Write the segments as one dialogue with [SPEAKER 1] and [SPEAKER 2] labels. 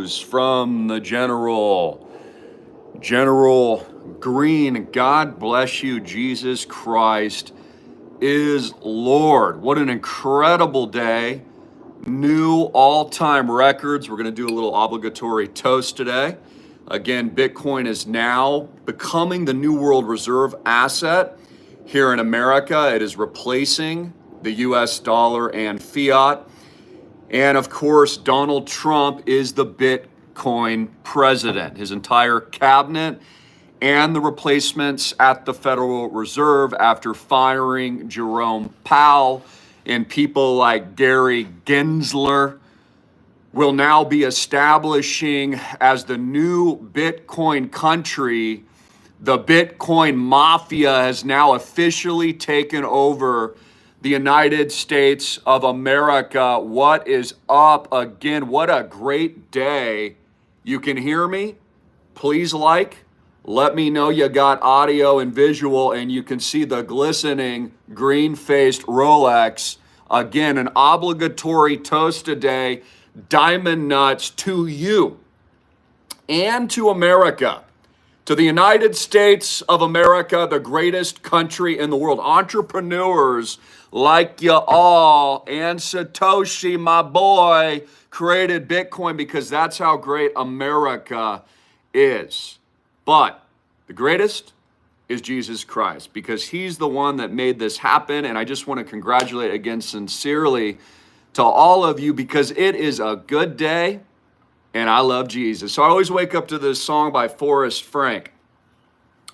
[SPEAKER 1] news from the General Greene. God bless you. Jesus Christ is Lord. What an incredible day. New all-time records. We're going to do a little obligatory toast today. Again, Bitcoin is now becoming the new world reserve asset here in America. It is replacing the US dollar and fiat. And of course, Donald Trump is the Bitcoin president. His entire cabinet and the replacements at the Federal Reserve after firing Jerome Powell and people like Gary Gensler will now be establishing as the new Bitcoin country. The Bitcoin mafia has now officially taken over the United States of America. What is up again? What a great day. You can hear me? Please let me know you got audio and visual, and you can see the glistening green-faced Rolex. Again, an obligatory toast today. Diamond nuts to you and to America, to the United States of America, the greatest country in the world. Entrepreneurs like you all, and Satoshi, my boy, created Bitcoin because that's how great America is. But the greatest is Jesus Christ, because he's the one that made this happen. And I just want to congratulate again sincerely to all of you, because it is a good day and I love Jesus. So I always wake up to this song by Forrest Frank.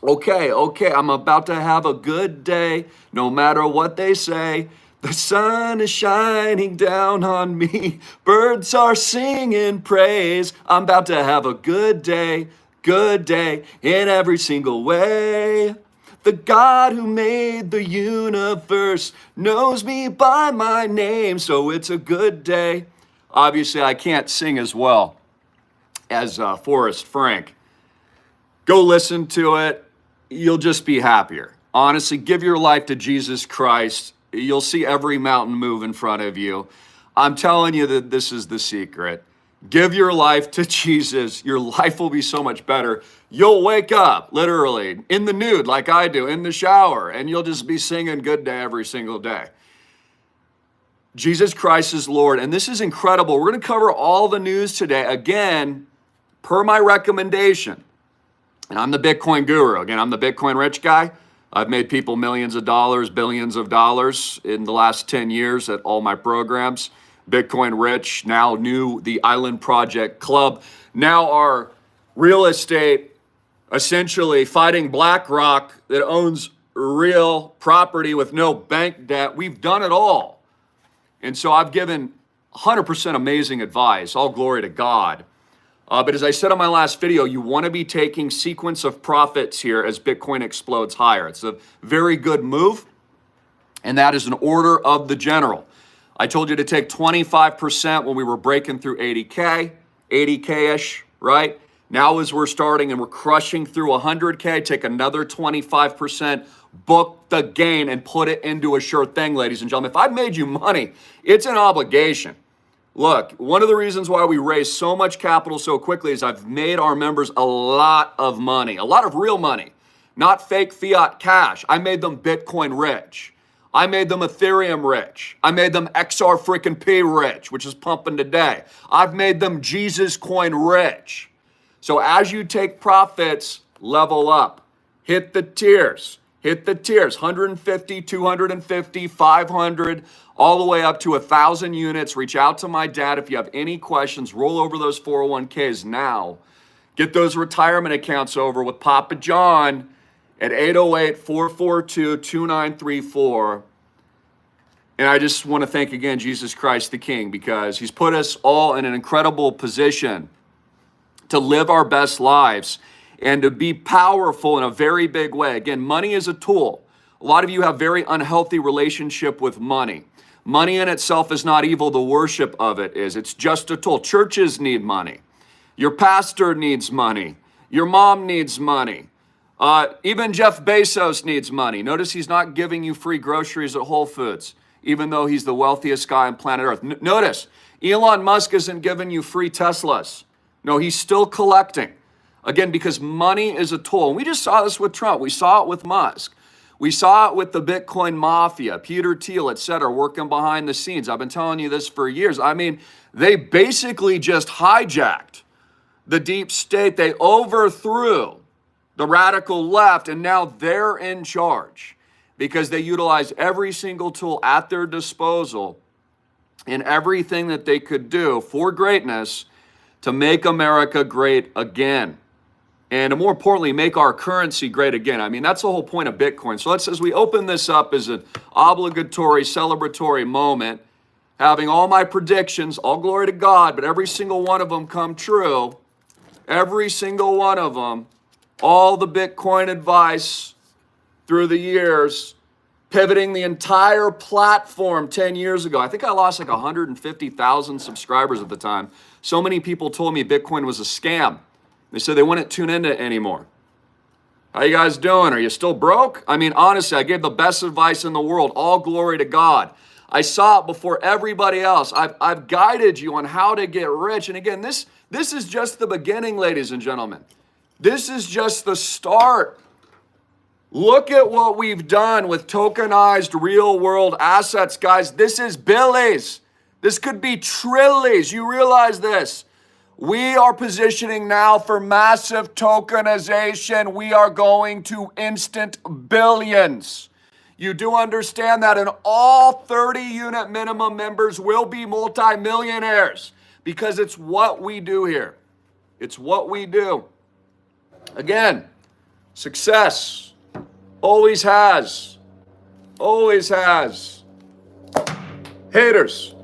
[SPEAKER 1] Okay, I'm about to have a good day, no matter what they say. The sun is shining down on me. Birds are singing praise. I'm about to have a good day in every single way. The God who made the universe knows me by my name, so it's a good day. Obviously, I can't sing as well as Forrest Frank. Go listen to it. You'll just be happier. Honestly, give your life to Jesus Christ. You'll see every mountain move in front of you. I'm telling you that this is the secret. Give your life to Jesus. Your life will be so much better. You'll wake up, literally, in the nude like I do, in the shower, and you'll just be singing good day every single day. Jesus Christ is Lord, and this is incredible. We're going to cover all the news today, again, per my recommendation. And I'm the Bitcoin guru. Again, I'm the Bitcoin rich guy. I've made people millions of dollars, billions of dollars in the last 10 years at all my programs. Bitcoin rich, now new, the Island Project Club. Now our real estate, essentially fighting BlackRock that owns real property with no bank debt. We've done it all. And so I've given 100% amazing advice. All glory to God. But as I said on my last video, you want to be taking sequence of profits here as Bitcoin explodes higher. It's a very good move, and that is an order of the general. I told you to take 25% when we were breaking through 80K-ish, right? Now as we're starting and we're crushing through 100K, take another 25%, book the gain, and put it into a sure thing, ladies and gentlemen. If I've made you money, it's an obligation. Look, one of the reasons why we raise so much capital so quickly is I've made our members a lot of money, a lot of real money, not fake fiat cash. I made them Bitcoin rich. I made them Ethereum rich. I made them XR freaking P rich, which is pumping today. I've made them Jesus coin rich. So as you take profits, level up. Hit the tiers. 150, 250, 500, all the way up to 1,000 units. Reach out to my dad if you have any questions. Roll over those 401ks now. Get those retirement accounts over with Papa John at 808-442-2934. And I just want to thank again Jesus Christ the King, because he's put us all in an incredible position to live our best lives and to be powerful in a very big way. Again, money is a tool. A lot of you have very unhealthy relationship with money. Money in itself is not evil. The worship of it is. It's just a tool. Churches need money. Your pastor needs money. Your mom needs money. Even Jeff Bezos needs money. Notice he's not giving you free groceries at Whole Foods, even though he's the wealthiest guy on planet Earth. Notice, Elon Musk isn't giving you free Teslas. No, he's still collecting. Again, because money is a tool. And we just saw this with Trump. We saw it with Musk. We saw it with the Bitcoin mafia, Peter Thiel, et cetera, working behind the scenes. I've been telling you this for years. I mean, they basically just hijacked the deep state. They overthrew the radical left, and now they're in charge because they utilized every single tool at their disposal and everything that they could do for greatness to make America great again. And more importantly, make our currency great again. I mean, that's the whole point of Bitcoin. So let's, as we open this up as an obligatory, celebratory moment, having all my predictions, all glory to God, but every single one of them come true. Every single one of them, all the Bitcoin advice through the years, pivoting the entire platform 10 years ago. I think I lost like 150,000 subscribers at the time. So many people told me Bitcoin was a scam. They said they wouldn't tune into it anymore. How you guys doing? Are you still broke? I mean, honestly, I gave the best advice in the world. All glory to God. I saw it before everybody else. I've guided you on how to get rich. And again, this is just the beginning, ladies and gentlemen. This is just the start. Look at what we've done with tokenized real world assets, guys. This is billies. This could be trillies. You realize this? We are positioning now for massive tokenization. We are going to instant billions. You do understand that, and all 30 unit minimum members will be multimillionaires because it's what we do here. It's what we do. Again, success always has. Always has. Haters.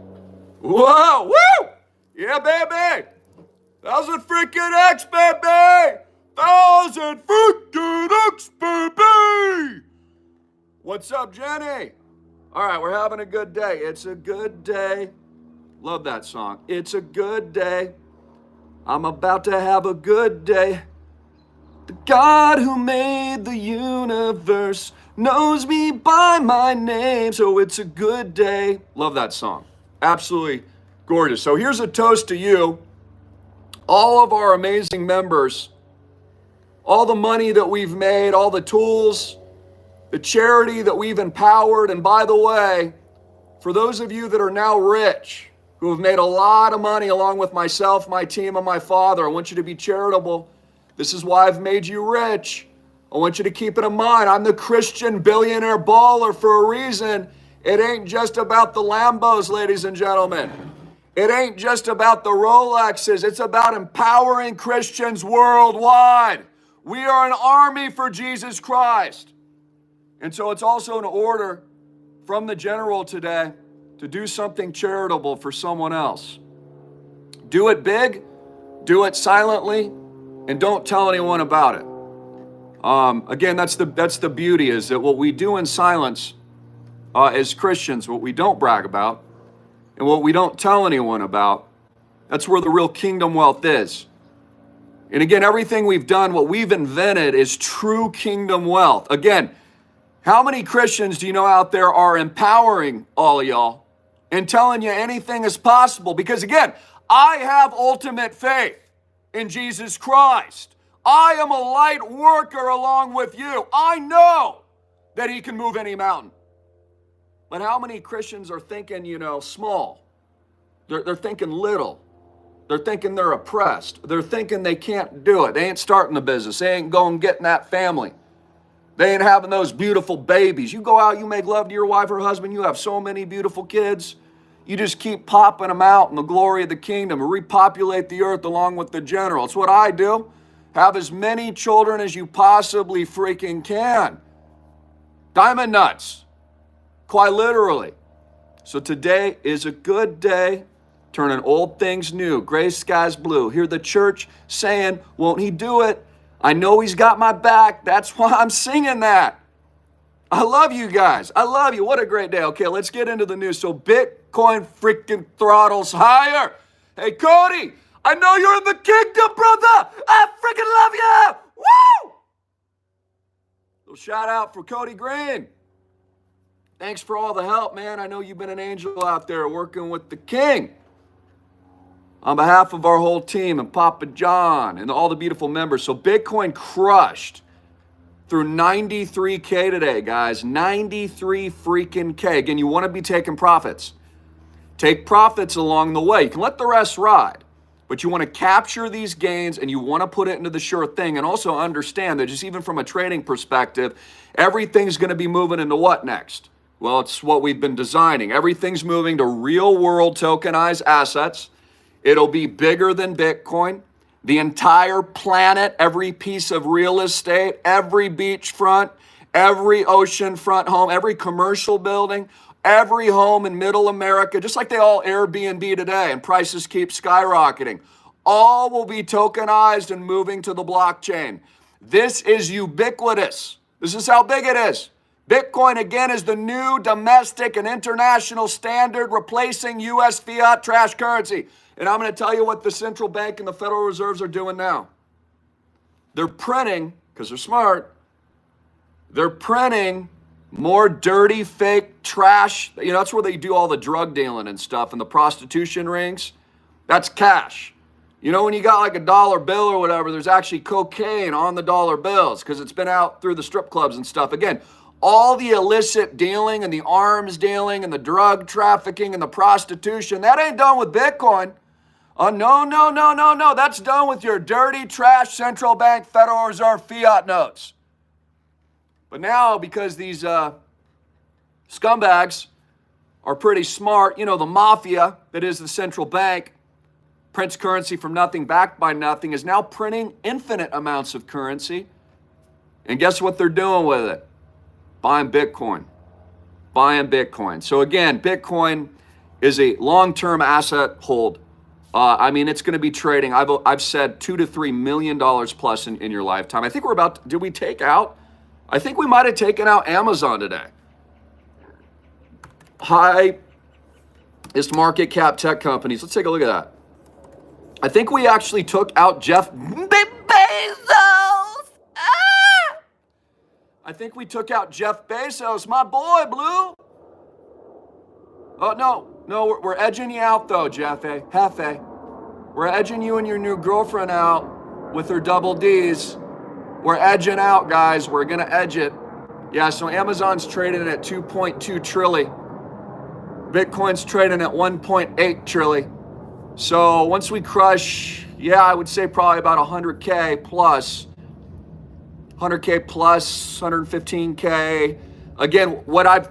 [SPEAKER 1] Whoa, woo! Yeah, baby. 1,000 freaking X, baby! 1,000 freaking X, baby! What's up, Jenny? All right, we're having a good day. It's a good day. Love that song. It's a good day. I'm about to have a good day. The God who made the universe knows me by my name, so it's a good day. Love that song. Absolutely gorgeous. So here's a toast to you, all of our amazing members, all the money that we've made, all the tools, the charity that we've empowered. And by the way, for those of you that are now rich, who have made a lot of money along with myself, my team, and my father, I want you to be charitable. This is why I've made you rich. I want you to keep it in mind. I'm the Christian billionaire baller for a reason. It ain't just about the Lambos, ladies and gentlemen. It ain't just about the Rolexes. It's about empowering Christians worldwide. We are an army for Jesus Christ. And so it's also an order from the general today to do something charitable for someone else. Do it big, do it silently, and don't tell anyone about it. Again, that's the beauty, is that what we do in silence as Christians, what we don't brag about, and what we don't tell anyone about, that's where the real kingdom wealth is. And again, everything we've done, what we've invented, is true kingdom wealth. Again, how many Christians do you know out there are empowering all of y'all and telling you anything is possible? Because again, I have ultimate faith in Jesus Christ. I am a light worker along with you. I know that he can move any mountain. But how many Christians are thinking, small? They're thinking little. They're thinking they're oppressed. They're thinking they can't do it. They ain't starting the business. They ain't going getting that family. They ain't having those beautiful babies. You go out, you make love to your wife or husband, you have so many beautiful kids. You just keep popping them out in the glory of the kingdom and repopulate the earth along with the general. It's what I do. Have as many children as you possibly freaking can. Diamond nuts. Quite literally. So today is a good day, turning old things new, gray skies blue. Hear the church saying, won't he do it? I know he's got my back. That's why I'm singing that. I love you guys. I love you. What a great day. Okay, let's get into the news. So Bitcoin freaking throttles higher. Hey, Cody, I know you're in the kingdom, brother. I freaking love you. Woo! Little shout out for Cody Greene. Thanks for all the help, man. I know you've been an angel out there working with the king. On behalf of our whole team and Papa John and all the beautiful members. So Bitcoin crushed through 93K today, guys. 93 freaking K. Again, you want to be taking profits. Take profits along the way. You can let the rest ride, but you want to capture these gains and you want to put it into the sure thing, and also understand that just even from a trading perspective, everything's going to be moving into what next? Well, it's what we've been designing. Everything's moving to real world tokenized assets. It'll be bigger than Bitcoin. The entire planet, every piece of real estate, every beachfront, every oceanfront home, every commercial building, every home in middle America, just like they all Airbnb today and prices keep skyrocketing, all will be tokenized and moving to the blockchain. This is ubiquitous. This is how big it is. Bitcoin, again, is the new domestic and international standard replacing U.S. fiat trash currency. And I'm going to tell you what the central bank and the Federal Reserves are doing now. They're printing, because they're smart, they're printing more dirty, fake trash. You know, that's where they do all the drug dealing and stuff and the prostitution rings. That's cash. You know, when you got like a dollar bill or whatever, there's actually cocaine on the dollar bills because it's been out through the strip clubs and stuff. Again, all the illicit dealing and the arms dealing and the drug trafficking and the prostitution, that ain't done with Bitcoin. Oh, no. That's done with your dirty trash central bank Federal Reserve fiat notes. But now, because these scumbags are pretty smart, you know, the mafia that is the central bank, prints currency from nothing, backed by nothing, is now printing infinite amounts of currency. And guess what they're doing with it? Buying Bitcoin. So again, Bitcoin is a long-term asset hold. I mean, it's going to be trading. I've said $2 to $3 million plus in your lifetime. I think we're about. Did we take out? I think we might have taken out Amazon today. Highest market cap tech companies. Let's take a look at that. I think we actually took out Jeff Bezos. I think we took out Jeff Bezos, my boy, Blue. Oh, no, we're edging you out, though, Jefe. We're edging you and your new girlfriend out with her double Ds. We're edging out, guys. We're going to edge it. Yeah, so Amazon's trading at 2.2 trillion. Bitcoin's trading at 1.8 trillion. So once we crush, I would say probably about 100K plus. 100K plus, 115K. Again, what I've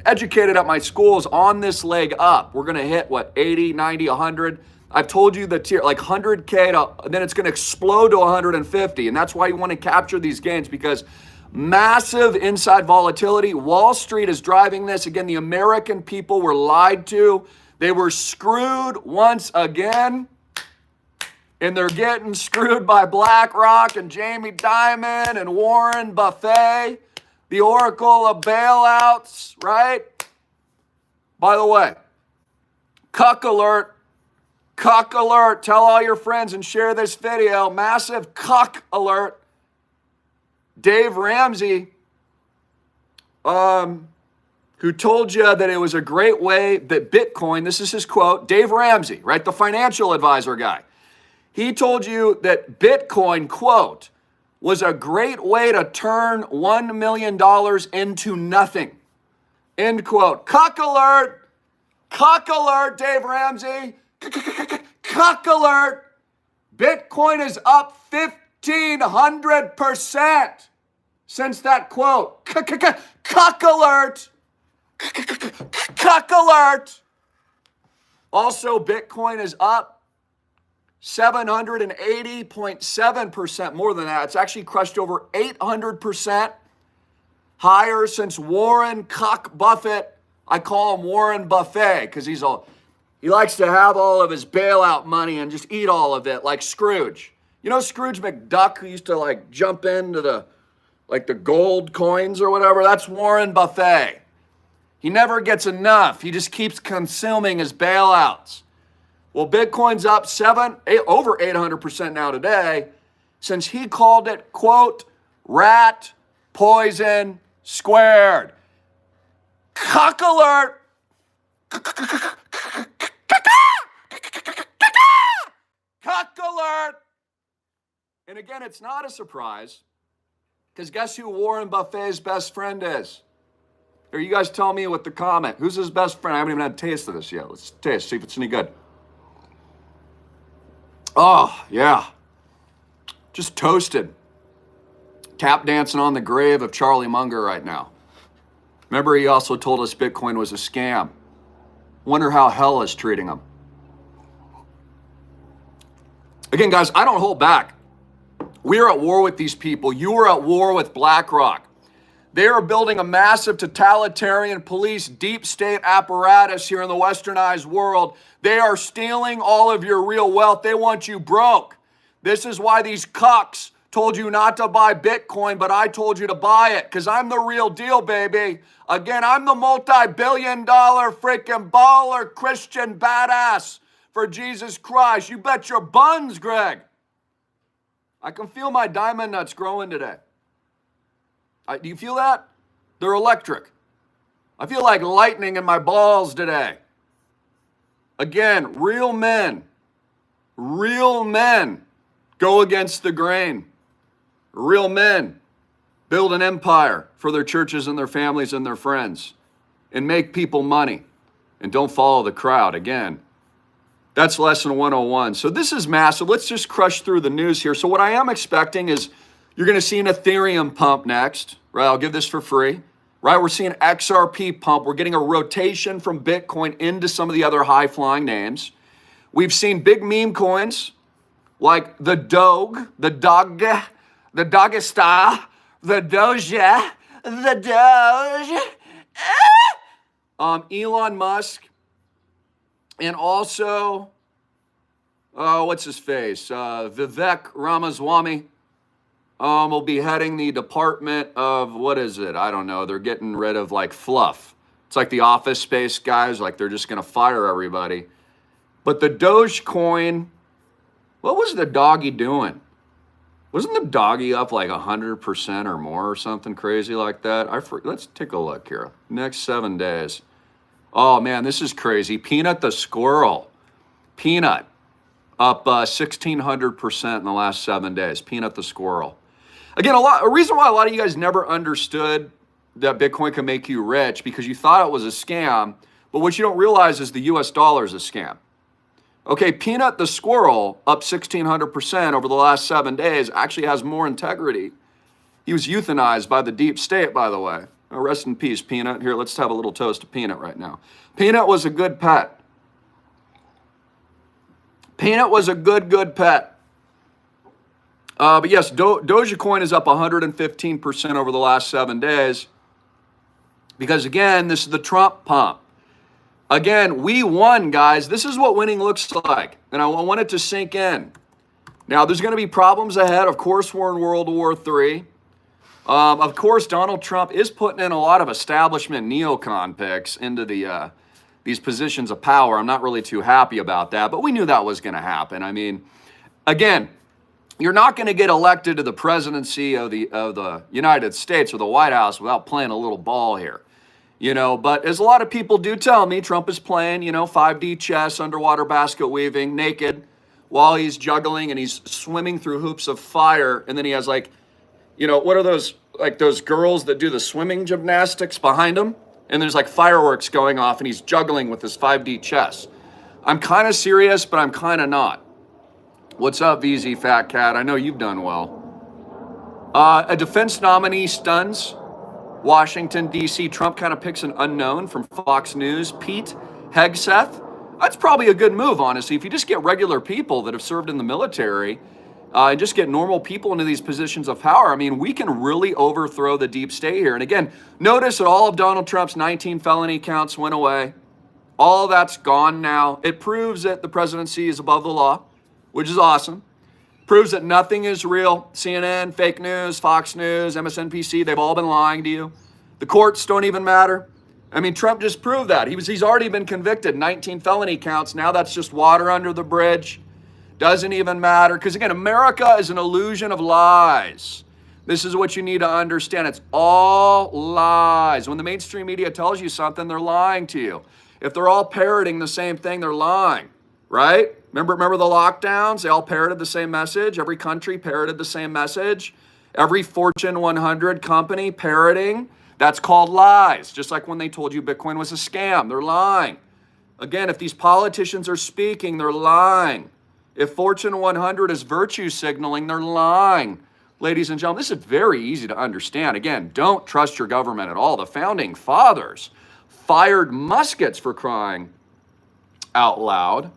[SPEAKER 1] educated at my school is on this leg up, we're going to hit, 80, 90, 100. I've told you the tier, like 100K, then it's going to explode to 150. And that's why you want to capture these gains, because massive inside volatility. Wall Street is driving this. Again, the American people were lied to. They were screwed once again. And they're getting screwed by BlackRock and Jamie Dimon and Warren Buffett, the oracle of bailouts, right? By the way, cuck alert. Tell all your friends and share this video. Massive cuck alert. Dave Ramsey, who told you that it was a great way that Bitcoin, this is his quote, Dave Ramsey, right? The financial advisor guy. He told you that Bitcoin, quote, was a great way to turn $1 million into nothing. End quote. Cuck alert, Dave Ramsey. Cuck alert. Bitcoin is up 1,500% since that quote. Cuck alert. Cuck alert. Also, Bitcoin is up 780.7%, more than that. It's actually crushed over 800% higher since Warren Cuck Buffett. I call him Warren Buffet because he likes to have all of his bailout money and just eat all of it like Scrooge. You know Scrooge McDuck, who used to jump into the gold coins or whatever? That's Warren Buffet. He never gets enough. He just keeps consuming his bailouts. Well, Bitcoin's up over 800% now today, since he called it, quote, rat poison squared. Cuck alert. alert. And again, it's not a surprise, because guess who Warren Buffett's best friend is? Or you guys tell me with the comment. Who's his best friend? I haven't even had a taste of this yet. Let's taste, see if it's any good. Oh, yeah. Just toasted. Tap dancing on the grave of Charlie Munger right now. Remember, he also told us Bitcoin was a scam. Wonder how hell is treating him. Again, guys, I don't hold back. We are at war with these people. You are at war with BlackRock. They are building a massive totalitarian police deep state apparatus here in the westernized world. They are stealing all of your real wealth. They want you broke. This is why these cucks told you not to buy Bitcoin, but I told you to buy it, because I'm the real deal, baby. Again, I'm the multi-billion-dollar freaking baller Christian badass for Jesus Christ. You bet your buns, Greg. I can feel my diamond nuts growing today. Do you feel that? They're electric. I feel like lightning in my balls today. Again, real men go against the grain. Real men build an empire for their churches and their families and their friends and make people money and don't follow the crowd. Again, that's lesson 101. So this is massive. Let's just crush through the news here. So what I am expecting is you're going to see an Ethereum pump next, right? I'll give this for free, right? We're seeing XRP pump. We're getting a rotation from Bitcoin into some of the other high-flying names. We've seen big meme coins like the Doge, the Dogesta, the Doja, the Doge, Elon Musk, and also, what's his face? Vivek Ramaswamy will be heading the Department of, what is it? I don't know. They're getting rid of like fluff. It's like the Office Space guys, like they're just going to fire everybody. But the Dogecoin, what was the doggy doing? Wasn't the doggy up like 100% or more or something crazy like that? Let's take a look here. Next 7 days. Oh man, this is crazy. Peanut the squirrel. Peanut up 1,600% in the last 7 days. Peanut the squirrel. Again, a reason why a lot of you guys never understood that Bitcoin can make you rich, because you thought it was a scam, but what you don't realize is the US dollar is a scam. Okay, Peanut the squirrel up 1,600% over the last 7 days actually has more integrity. He was euthanized by the deep state, by the way. Rest in peace, Peanut. Here, let's have a little toast to Peanut right now. Peanut was a good pet. Peanut was a good pet. But yes, Dogecoin is up 115% over the last 7 days. Because again, this is the Trump pump. Again, we won, guys. This is what winning looks like. And I want it to sink in. Now, there's going to be problems ahead. Of course, we're in World War III. Of course, Donald Trump is putting in a lot of establishment neocon picks into these positions of power. I'm not really too happy about that, but we knew that was going to happen. I mean, again, you're not going to get elected to the presidency of the United States or the White House without playing a little ball here. You know, but as a lot of people do tell me, Trump is playing, 5D chess, underwater basket weaving, naked, while he's juggling and he's swimming through hoops of fire. And then he has what are those, like those girls that do the swimming gymnastics behind him? And there's like fireworks going off and he's juggling with his 5D chess. I'm kind of serious, but I'm kind of not. What's up, VZ Fat Cat? I know you've done well. A defense nominee stuns Washington, D.C. Trump kind of picks an unknown from Fox News, Pete Hegseth. That's probably a good move, honestly. If you just get regular people that have served in the military and just get normal people into these positions of power, I mean, we can really overthrow the deep state here. And again, notice that all of Donald Trump's 19 felony counts went away. All that's gone now. It proves that the presidency is above the law, which is awesome. Proves that nothing is real. CNN, fake news, Fox News, MSNBC, they've all been lying to you. The courts don't even matter. I mean, Trump just proved that. He's already been convicted, 19 felony counts. Now that's just water under the bridge. Doesn't even matter. Because again, America is an illusion of lies. This is what you need to understand. It's all lies. When the mainstream media tells you something, they're lying to you. If they're all parroting the same thing, they're lying, right? Remember the lockdowns? They all parroted the same message. Every country parroted the same message. Every Fortune 100 company parroting. That's called lies. Just like when they told you Bitcoin was a scam, they're lying. Again, if these politicians are speaking, they're lying. If Fortune 100 is virtue signaling, they're lying. Ladies and gentlemen, this is very easy to understand. Again, don't trust your government at all. The founding fathers fired muskets, for crying out loud.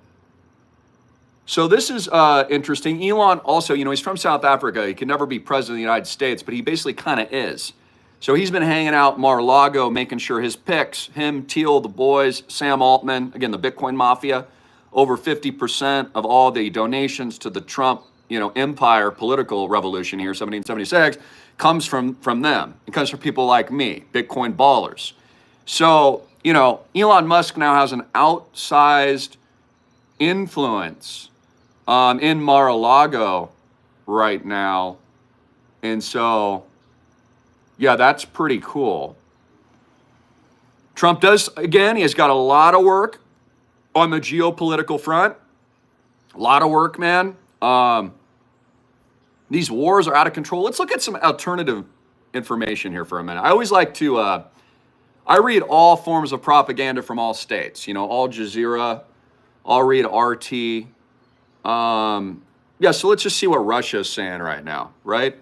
[SPEAKER 1] So this is interesting. Elon also, he's from South Africa. He can never be president of the United States, but he basically kind of is. So he's been hanging out Mar-a-Lago, making sure his picks, him, Thiel, the boys, Sam Altman, again, the Bitcoin mafia, over 50% of all the donations to the Trump, empire political revolution here, 1776, comes from them. It comes from people like me, Bitcoin ballers. So, Elon Musk now has an outsized influence in Mar-a-Lago right now. And so, yeah, that's pretty cool. Trump does, again, he has got a lot of work on the geopolitical front. A lot of work, man. These wars are out of control. Let's look at some alternative information here for a minute. I always like to, I read all forms of propaganda from all states, Al Jazeera. I'll read RT. So let's just see what Russia is saying right now, right?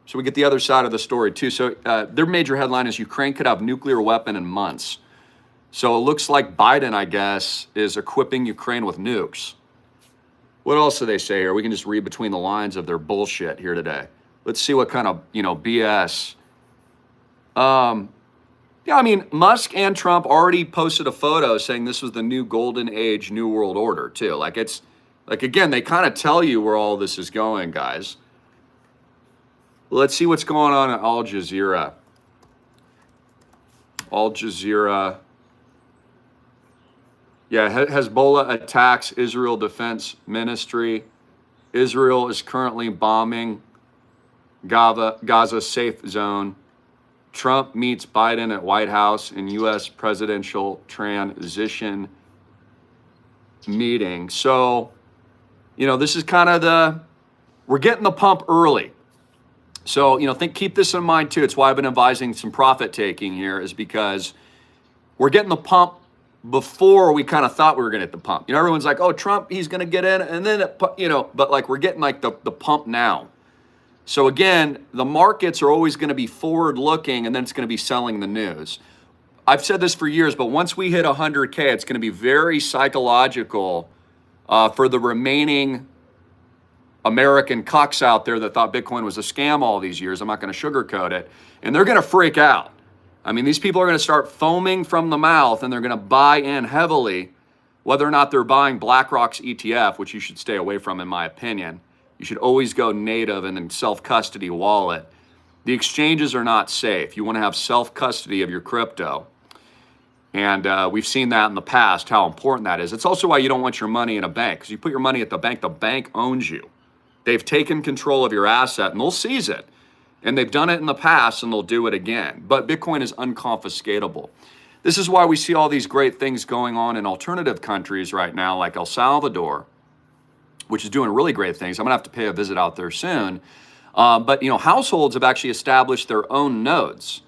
[SPEAKER 1] So we get the other side of the story too. So their major headline is Ukraine could have nuclear weapon in months. So it looks like Biden, I guess, is equipping Ukraine with nukes. What else do they say here? We can just read between the lines of their bullshit here today. Let's see what kind of, BS. Musk and Trump already posted a photo saying this was the new golden age, new world order too. Again, they kind of tell you where all this is going, guys. Let's see what's going on at Al Jazeera. Al Jazeera. Yeah, Hezbollah attacks Israel Defense Ministry. Israel is currently bombing Gaza safe zone. Trump meets Biden at White House in U.S. presidential transition meeting. So, this is kind of we're getting the pump early. So, keep this in mind too. It's why I've been advising some profit taking here, is because we're getting the pump before we kind of thought we were going to hit the pump. Everyone's like, oh, Trump, he's going to get in. And then, but we're getting the pump now. So again, the markets are always going to be forward looking, and then it's going to be selling the news. I've said this for years, but once we hit 100K, it's going to be very psychological for the remaining American cucks out there that thought Bitcoin was a scam all these years. I'm not going to sugarcoat it. And they're going to freak out. These people are going to start foaming from the mouth, and they're going to buy in heavily, whether or not they're buying BlackRock's ETF, which you should stay away from, in my opinion. You should always go native and then self-custody wallet. The exchanges are not safe. You want to have self-custody of your crypto. And we've seen that in the past, how important that is. It's also why you don't want your money in a bank, because you put your money at the bank owns you. They've taken control of your asset, and they'll seize it. And they've done it in the past, and they'll do it again. But Bitcoin is unconfiscatable. This is why we see all these great things going on in alternative countries right now, like El Salvador, which is doing really great things. I'm going to have to pay a visit out there soon. But households have actually established their own nodes.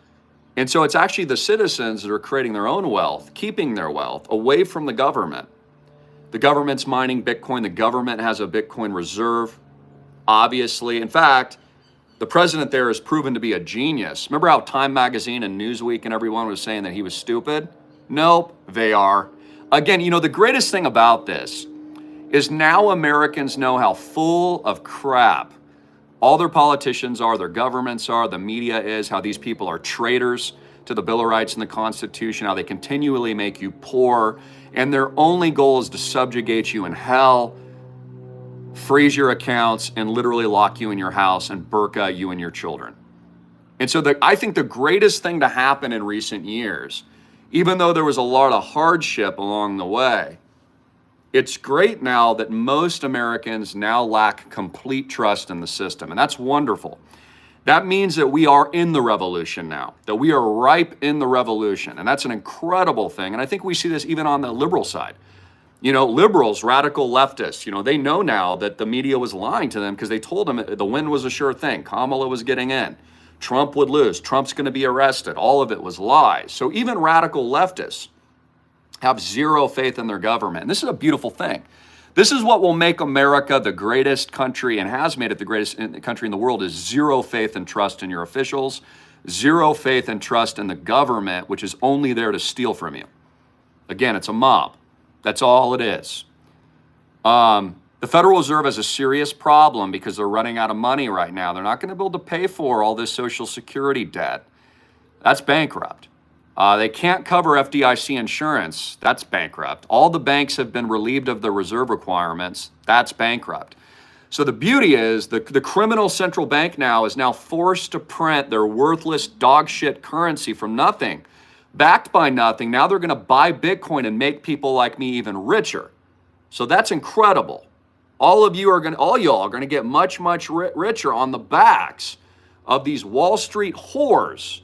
[SPEAKER 1] And so it's actually the citizens that are creating their own wealth, keeping their wealth away from the government. The government's mining Bitcoin. The government has a Bitcoin reserve, obviously. In fact, the president there is proven to be a genius. Remember how Time Magazine and Newsweek and everyone was saying that he was stupid? Nope, they are. Again, the greatest thing about this is now Americans know how full of crap all their politicians are, their governments are, the media is, how these people are traitors to the Bill of Rights and the Constitution, how they continually make you poor, and their only goal is to subjugate you in hell, freeze your accounts, and literally lock you in your house and burqa you and your children. And so I think the greatest thing to happen in recent years, even though there was a lot of hardship along the way, it's great now that most Americans now lack complete trust in the system, and that's wonderful. That means that we are in the revolution now, that we are ripe in the revolution, and that's an incredible thing. And I think we see this even on the liberal side. Liberals, radical leftists, they know now that the media was lying to them because they told them the win was a sure thing. Kamala was getting in. Trump would lose. Trump's going to be arrested. All of it was lies. So even radical leftists have zero faith in their government. And this is a beautiful thing. This is what will make America the greatest country and has made it the greatest country in the world, is zero faith and trust in your officials, zero faith and trust in the government, which is only there to steal from you. Again, it's a mob. That's all it is. The Federal Reserve has a serious problem because they're running out of money right now. They're not going to be able to pay for all this Social Security debt. That's bankrupt. They can't cover FDIC insurance. That's bankrupt. All the banks have been relieved of their reserve requirements. That's bankrupt. So the beauty is the criminal central bank now is now forced to print their worthless dog shit currency from nothing, backed by nothing. Now they're going to buy Bitcoin and make people like me even richer. So that's incredible. All y'all are going to get much, much richer on the backs of these Wall Street whores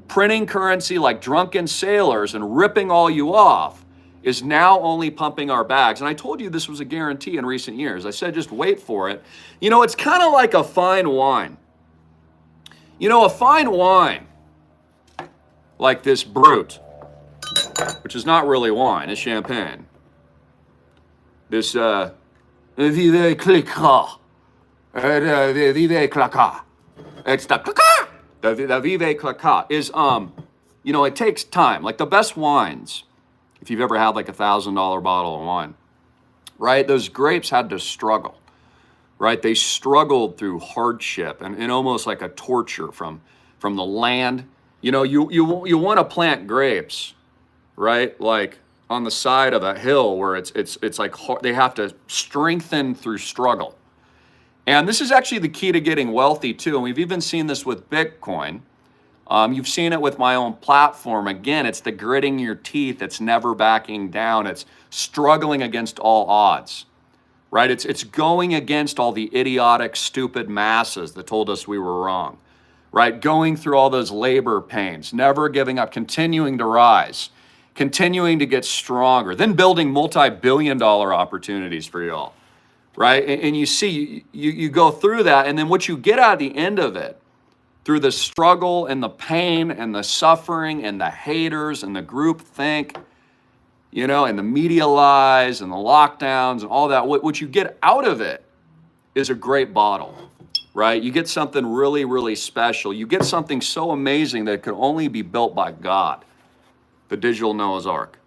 [SPEAKER 1] printing currency like drunken sailors and ripping all you off is now only pumping our bags. And I told you this was a guarantee in recent years. I said, just wait for it. It's kind of like a fine wine. A fine wine, like this Brut, which is not really wine, it's champagne. This, Vive Clica. Vive Claca. It's the Claca. The Vive Claca is, it takes time. Like the best wines, if you've ever had like $1,000 bottle of wine, right? Those grapes had to struggle, right? They struggled through hardship and almost like a torture from the land. You want to plant grapes, right? Like on the side of a hill where it's like hard, they have to strengthen through struggle. And this is actually the key to getting wealthy too. And we've even seen this with Bitcoin. You've seen it with my own platform. Again, it's the gritting your teeth. It's never backing down. It's struggling against all odds, right? It's going against all the idiotic, stupid masses that told us we were wrong, right? Going through all those labor pains, never giving up, continuing to rise, continuing to get stronger, then building multi-billion-dollar opportunities for y'all, right? And you see, you go through that, and then what you get at the end of it, through the struggle and the pain and the suffering and the haters and the group think, and the media lies and the lockdowns and all that, what you get out of it is a great bottle, right? You get something really, really special. You get something so amazing that it could only be built by God. The digital Noah's Ark.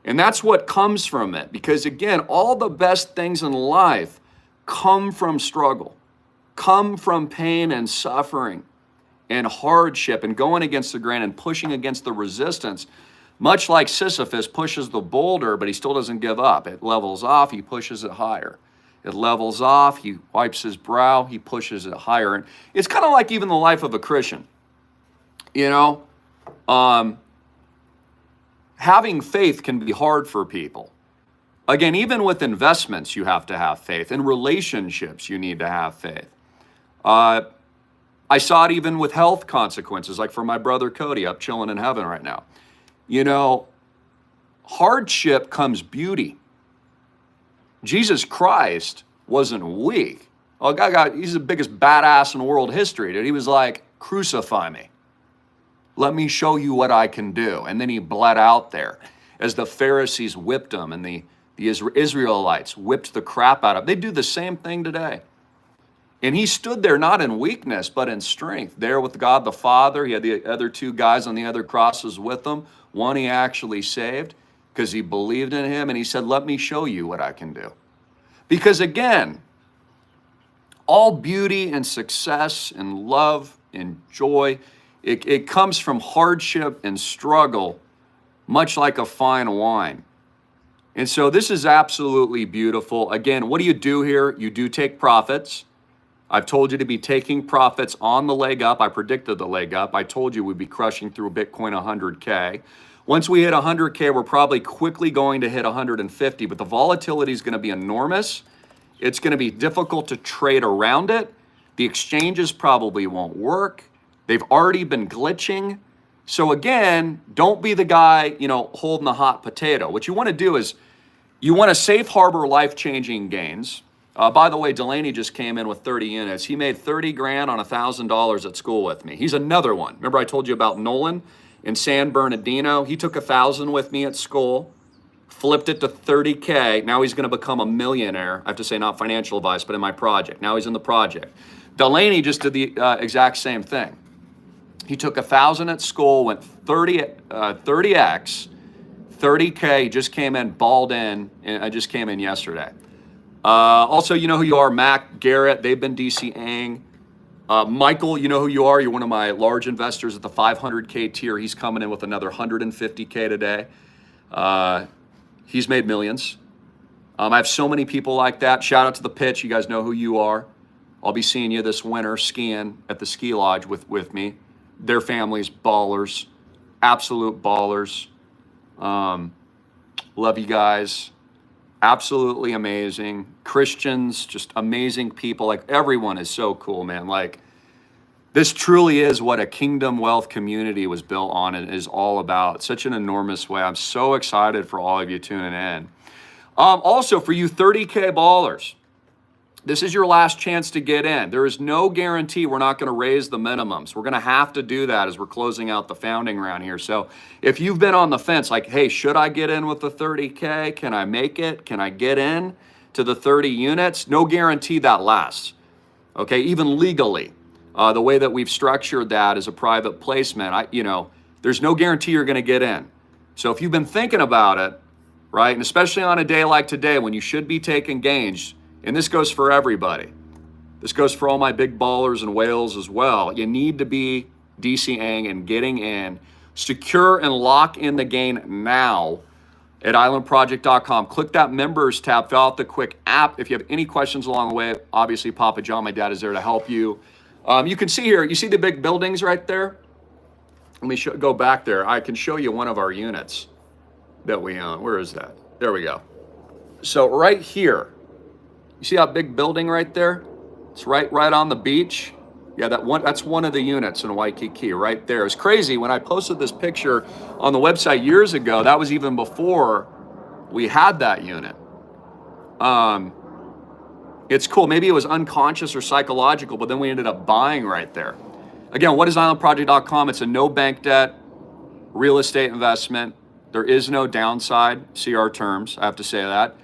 [SPEAKER 1] And that's what comes from it. Because again, all the best things in life come from struggle, come from pain and suffering and hardship and going against the grain and pushing against the resistance. Much like Sisyphus pushes the boulder, but he still doesn't give up. It levels off, he pushes it higher. It levels off, he wipes his brow, he pushes it higher. And it's kind of like even the life of a Christian. Having faith can be hard for people. Again, even with investments, you have to have faith. In relationships, you need to have faith. I saw it even with health consequences, like for my brother Cody up chilling in heaven right now. Hardship comes beauty. Jesus Christ wasn't weak. Oh, he's the biggest badass in world history, dude. He was like, crucify me. Let me show you what I can do. And then he bled out there as the Pharisees whipped him and the Israelites whipped the crap out of him. They do the same thing today. And he stood there not in weakness, but in strength. There with God the Father. He had the other two guys on the other crosses with him. One he actually saved because he believed in him. And he said, let me show you what I can do. Because again, all beauty and success and love and joy, it comes from hardship and struggle, much like a fine wine. And so this is absolutely beautiful. Again, what do you do here? You do take profits. I've told you to be taking profits on the leg up. I predicted the leg up. I told you we'd be crushing through Bitcoin 100K. Once we hit 100K, we're probably quickly going to hit 150, but the volatility is going to be enormous. It's going to be difficult to trade around it. The exchanges probably won't work. They've already been glitching. So again, don't be the guy, holding the hot potato. What you want to do is You want to safe harbor life-changing gains. By the way, Delaney just came in with 30 units. He made 30 grand on $1,000 at school with me. He's another one. Remember I told you about Nolan in San Bernardino? He took 1,000 with me at school, flipped it to 30K. Now he's going to become a millionaire. I have to say not financial advice, but in my project. Now he's in the project. Delaney just did the exact same thing. He took 1,000 at school, went 30x, 30K. He just came in, balled in, and I just came in yesterday. Also, you know who you are, Mac, Garrett, they've been DCing. Michael, you know who you are. You're one of my large investors at the 500K tier. He's coming in with another 150K today. He's made millions. I have so many people like that. Shout out to the pitch. You guys know who you are. I'll be seeing you this winter skiing at the ski lodge with me. Their families, ballers, absolute ballers. Love you guys. Absolutely amazing. Christians, just amazing people. Like everyone is so cool, man. Like this truly is what a kingdom wealth community was built on and is all about. Such an enormous way. I'm so excited for all of you tuning in. Also for you 30K ballers, this is your last chance to get in. There is no guarantee we're not going to raise the minimums. We're going to have to do that as we're closing out the founding round here. So if you've been on the fence, like, hey, should I get in with the 30K? Can I make it? Can I get in to the 30 units? No guarantee that lasts. Okay, even legally, the way that we've structured that as a private placement, there's no guarantee you're going to get in. So if you've been thinking about it, right, and especially on a day like today when you should be taking gains, and this goes for everybody. This goes for all my big ballers and whales as well. You need to be DCing and getting in. Secure and lock in the gain now at islandproject.com. Click that members tab, fill out the quick app. If you have any questions along the way, obviously Papa John, my dad, is there to help you. You can see here, you see the big buildings right there? Let me go back there. I can show you one of our units that we own. Where is that? There we go. So right here, you see that big building right there? It's right on the beach. Yeah, that's one of the units in Waikiki right there. It's crazy. When I posted this picture on the website years ago, that was even before we had that unit. It's cool. Maybe it was unconscious or psychological, but then we ended up buying right there. Again, what is islandproject.com? It's a no bank debt real estate investment. There is no downside. See our terms. I have to say that.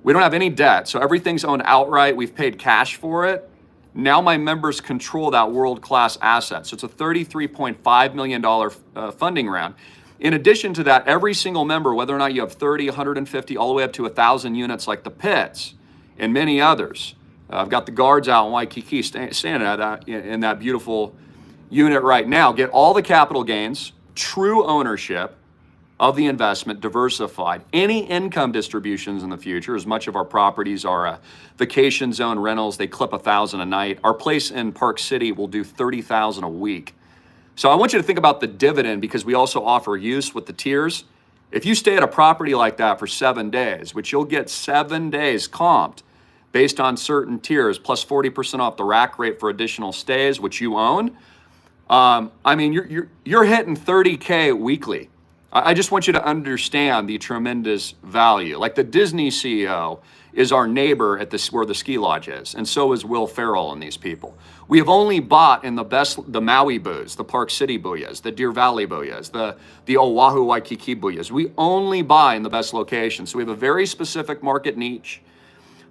[SPEAKER 1] We don't have any debt, so everything's owned outright. We've paid cash for it. Now my members control that world-class asset. So it's a $33.5 million funding round. In addition to that, every single member, whether or not you have 30, 150, all the way up to 1,000 units like the pits and many others. I've got the guards out in Waikiki standing in that beautiful unit right now. Get all the capital gains, true ownership of the investment, diversified. Any income distributions in the future, as much of our properties are vacation zone rentals, they clip 1,000 a night. Our place in Park City will do 30,000 a week. So I want you to think about the dividend because we also offer use with the tiers. If you stay at a property like that for 7 days, which you'll get 7 days comped based on certain tiers, plus 40% off the rack rate for additional stays, which you own, you're hitting 30K weekly. I just want you to understand the tremendous value. Like the Disney CEO is our neighbor at where the ski lodge is, and so is Will Ferrell and these people. We have only bought in the Maui booths, the Park City booyahs, the Deer Valley booyahs, the Oahu Waikiki booyahs. We only buy in the best locations. So we have a very specific market niche.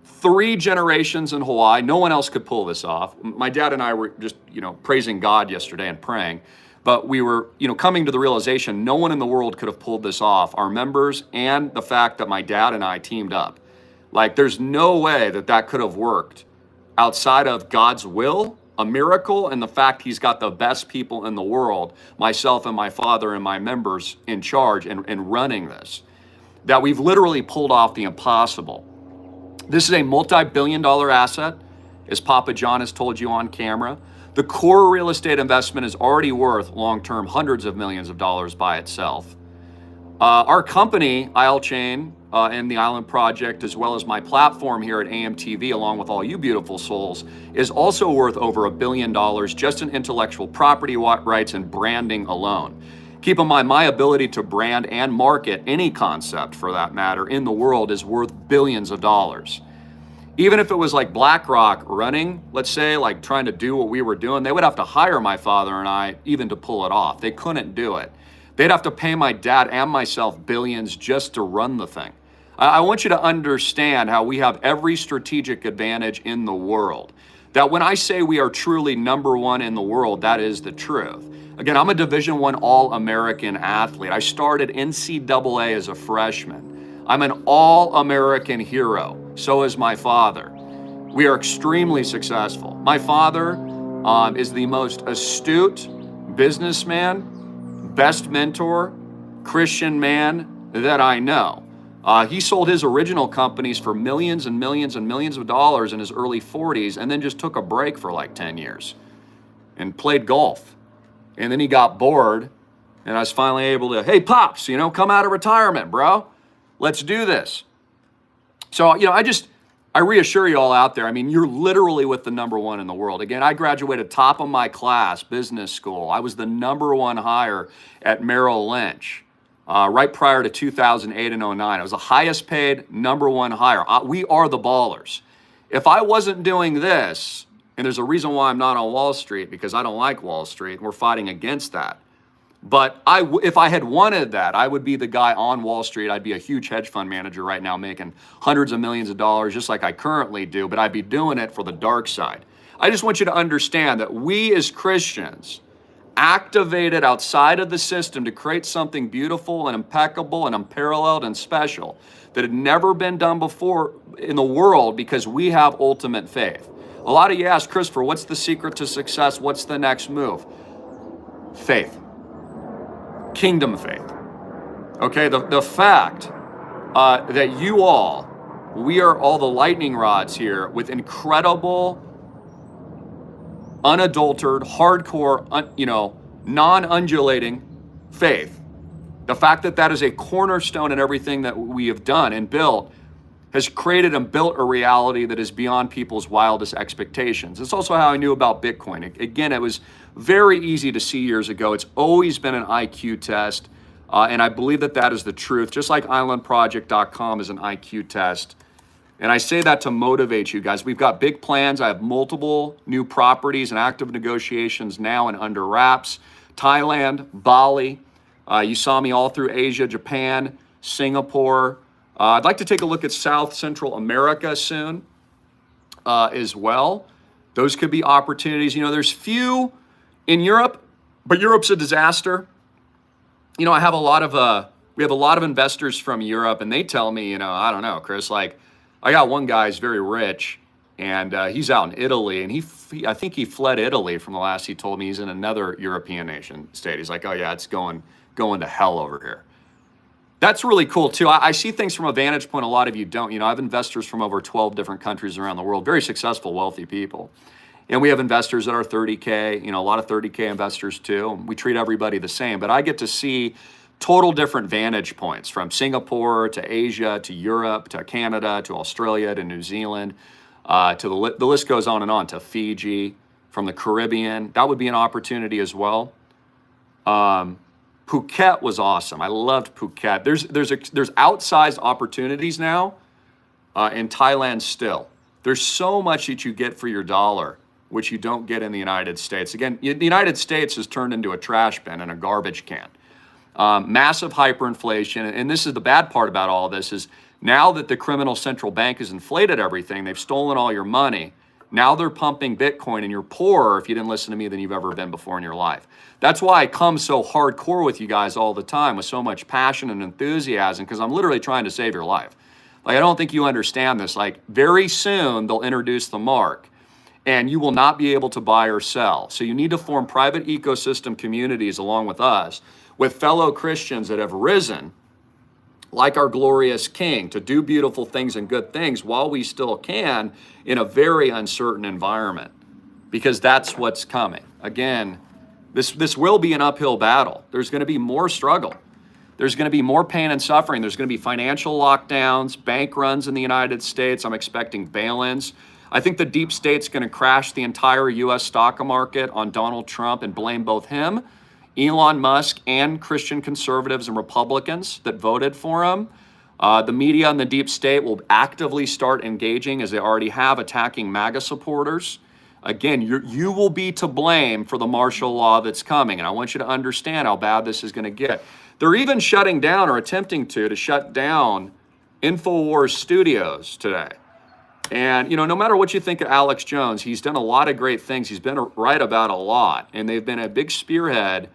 [SPEAKER 1] 3 generations in Hawaii. No one else could pull this off. My dad and I were just, praising God yesterday and praying. But we were, coming to the realization no one in the world could have pulled this off. Our members and the fact that my dad and I teamed up. Like, there's no way that could have worked outside of God's will, a miracle, and the fact he's got the best people in the world, myself and my father and my members in charge and running this, that we've literally pulled off the impossible. This is a multi-billion-dollar asset, as Papa John has told you on camera. The core real estate investment is already worth long-term hundreds of millions of dollars by itself. Our company, Isle Chain, and the Island Project, as well as my platform here at AMTV, along with all you beautiful souls, is also worth over $1 billion just in intellectual property rights and branding alone. Keep in mind, my ability to brand and market any concept for that matter in the world is worth billions of dollars. Even if it was like BlackRock running, let's say, like trying to do what we were doing, they would have to hire my father and I even to pull it off. They couldn't do it. They'd have to pay my dad and myself billions just to run the thing. I want you to understand how we have every strategic advantage in the world. That when I say we are truly number one in the world, that is the truth. Again, I'm a Division I All-American athlete. I started NCAA as a freshman. I'm an All-American hero. So is my father. We are extremely successful. My father is the most astute businessman, best mentor, Christian man that I know. He sold his original companies for millions and millions and millions of dollars in his early 40s and then just took a break for like 10 years and played golf. And then he got bored and I was finally able to, hey, Pops, come out of retirement, bro. Let's do this. So, I reassure you all out there, you're literally with the number one in the world. Again, I graduated top of my class, business school. I was the number one hire at Merrill Lynch. Right prior to 2008 and 09. I was the highest paid number one hire. We are the ballers. If I wasn't doing this, and there's a reason why I'm not on Wall Street, because I don't like Wall Street, and we're fighting against that. But if I had wanted that, I would be the guy on Wall Street. I'd be a huge hedge fund manager right now making hundreds of millions of dollars just like I currently do, but I'd be doing it for the dark side. I just want you to understand that we as Christians activated outside of the system to create something beautiful and impeccable and unparalleled and special that had never been done before in the world because we have ultimate faith. A lot of you ask, Christopher, what's the secret to success? What's the next move? Faith. Kingdom faith. Okay, the fact that we are all the lightning rods here with incredible unadulterated, hardcore, non-undulating faith. The fact that that is a cornerstone in everything that we have done and built has created and built a reality that is beyond people's wildest expectations. It's also how I knew about Bitcoin. Again, it was very easy to see years ago. It's always been an IQ test, and I believe that that is the truth, just like islandproject.com is an IQ test. And I say that to motivate you guys. We've got big plans. I have multiple new properties and active negotiations now and under wraps. Thailand, Bali. You saw me all through Asia, Japan, Singapore. I'd like to take a look at South Central America soon as well. Those could be opportunities. There's few in Europe, but Europe's a disaster. I have we have a lot of investors from Europe, and they tell me, I don't know, Chris, I got one guy who's very rich, and he's out in Italy, and I think he fled Italy from the last he told me. He's in another European nation state. He's like, oh yeah, it's going to hell over here. That's really cool too. I see things from a vantage point a lot of you don't. I have investors from over 12 different countries around the world, very successful, wealthy people. And we have investors that are 30K, a lot of 30K investors too. We treat everybody the same, but I get to see total different vantage points from Singapore to Asia to Europe to Canada to Australia to New Zealand to the list goes on and on to Fiji, from the Caribbean. That would be an opportunity as well. Phuket was awesome. I loved Phuket. There's outsized opportunities now in Thailand still. There's so much that you get for your dollar, which you don't get in the United States. Again, the United States has turned into a trash bin and a garbage can. Massive hyperinflation, and this is the bad part about all of this, is now that the criminal central bank has inflated everything, they've stolen all your money, now they're pumping Bitcoin, and you're poorer if you didn't listen to me than you've ever been before in your life. That's why I come so hardcore with you guys all the time with so much passion and enthusiasm, because I'm literally trying to save your life. I don't think you understand this. Very soon they'll introduce the mark, and you will not be able to buy or sell. So you need to form private ecosystem communities along with us, with fellow Christians that have risen, like our glorious King, to do beautiful things and good things while we still can in a very uncertain environment, because that's what's coming. Again, this will be an uphill battle. There's going to be more struggle. There's going to be more pain and suffering. There's going to be financial lockdowns, bank runs in the United States. I'm expecting bail-ins. I think the deep state's going to crash the entire U.S. stock market on Donald Trump and blame both him Elon Musk and Christian conservatives and Republicans that voted for him. The media and the deep state will actively start engaging, as they already have, attacking MAGA supporters. Again, you will be to blame for the martial law that's coming, and I want you to understand how bad this is going to get. They're even shutting down, or attempting to shut down, InfoWars studios today. And, you know, no matter what you think of Alex Jones, he's done a lot of great things. He's been right about a lot, and they've been a big spearhead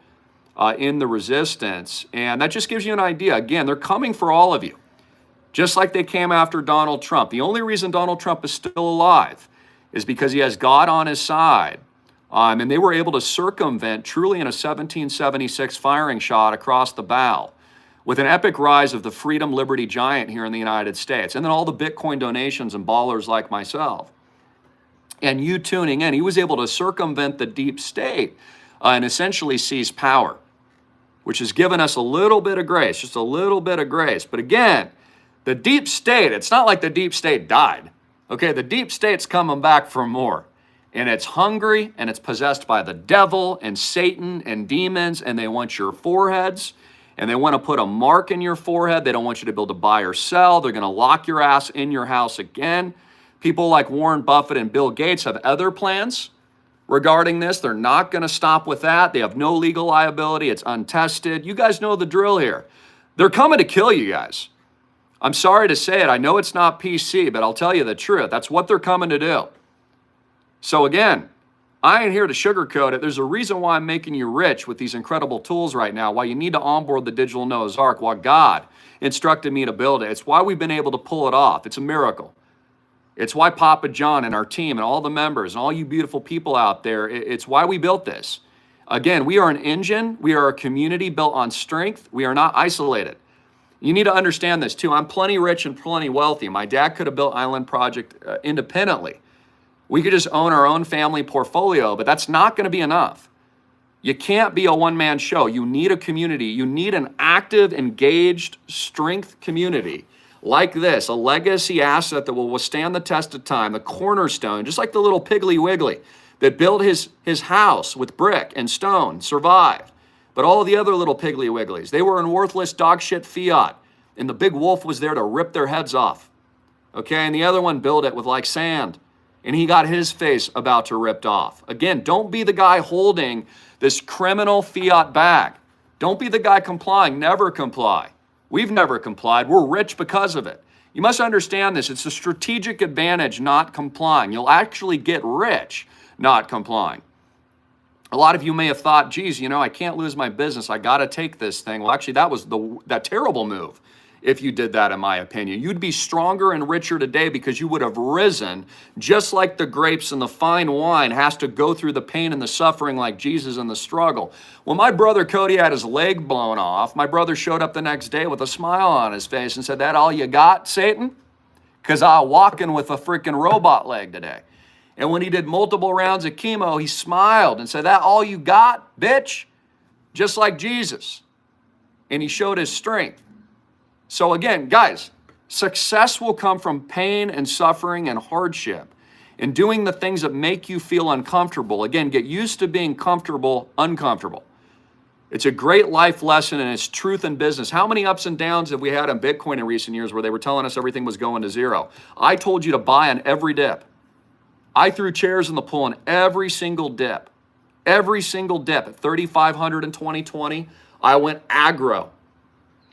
[SPEAKER 1] in the resistance. And that just gives you an idea. Again, they're coming for all of you, just like they came after Donald Trump. The only reason Donald Trump is still alive is because he has God on his side. And they were able to circumvent truly in a 1776 firing shot across the bow, with an epic rise of the freedom liberty giant here in the United States. And then all the Bitcoin donations and ballers like myself. And you tuning in, he was able to circumvent the deep state and essentially seize power, which has given us a little bit of grace, just a little bit of grace. But again, the deep state, it's not like the deep state died. Okay, the deep state's coming back for more. And it's hungry, and it's possessed by the devil and Satan and demons, and they want your foreheads, and they want to put a mark in your forehead. They don't want you to be able to buy or sell. They're going to lock your ass in your house again. People like Warren Buffett and Bill Gates have other plans regarding this. They're not going to stop with that. They have no legal liability. It's untested. You guys know the drill here. They're coming to kill you guys. I'm sorry to say it. I know it's not PC, but I'll tell you the truth. That's what they're coming to do. So again, I ain't here to sugarcoat it. There's a reason why I'm making you rich with these incredible tools right now, why you need to onboard the digital Noah's Ark, why God instructed me to build it. It's why we've been able to pull it off. It's a miracle. It's why Papa John and our team and all the members and all you beautiful people out there, it's why we built this. Again, we are an engine. We are a community built on strength. We are not isolated. You need to understand this too. I'm plenty rich and plenty wealthy. My dad could have built Island Project independently. We could just own our own family portfolio, but that's not going to be enough. You can't be a one-man show. You need a community. You need an active, engaged, strength community like this, a legacy asset that will withstand the test of time, the cornerstone, just like the little Piggly Wiggly that built his house with brick and stone, survived. But all the other little Piggly Wigglies, they were in worthless dog shit fiat, and the big wolf was there to rip their heads off. Okay, and the other one built it with like sand, and he got his face about to ripped off. Again, don't be the guy holding this criminal fiat bag. Don't be the guy complying. Never comply. We've never complied. We're rich because of it. You must understand this. It's a strategic advantage not complying. You'll actually get rich not complying. A lot of you may have thought, geez, you know, I can't lose my business. I got to take this thing. Well, actually, that was that terrible move. If you did that, in my opinion, you'd be stronger and richer today because you would have risen, just like the grapes and the fine wine has to go through the pain and the suffering like Jesus in the struggle. When my brother Cody had his leg blown off, my brother showed up the next day with a smile on his face and said, "That all you got, Satan? Because I'm walking with a freaking robot leg today." And when he did multiple rounds of chemo, he smiled and said, "That all you got, bitch?" Just like Jesus. And he showed his strength. So again, guys, success will come from pain and suffering and hardship and doing the things that make you feel uncomfortable. Again, get used to being comfortable, uncomfortable. It's a great life lesson, and it's truth in business. How many ups and downs have we had on Bitcoin in recent years where they were telling us everything was going to zero? I told you to buy on every dip. I threw chairs in the pool on every single dip. Every single dip. At 3,500 in 2020, I went aggro.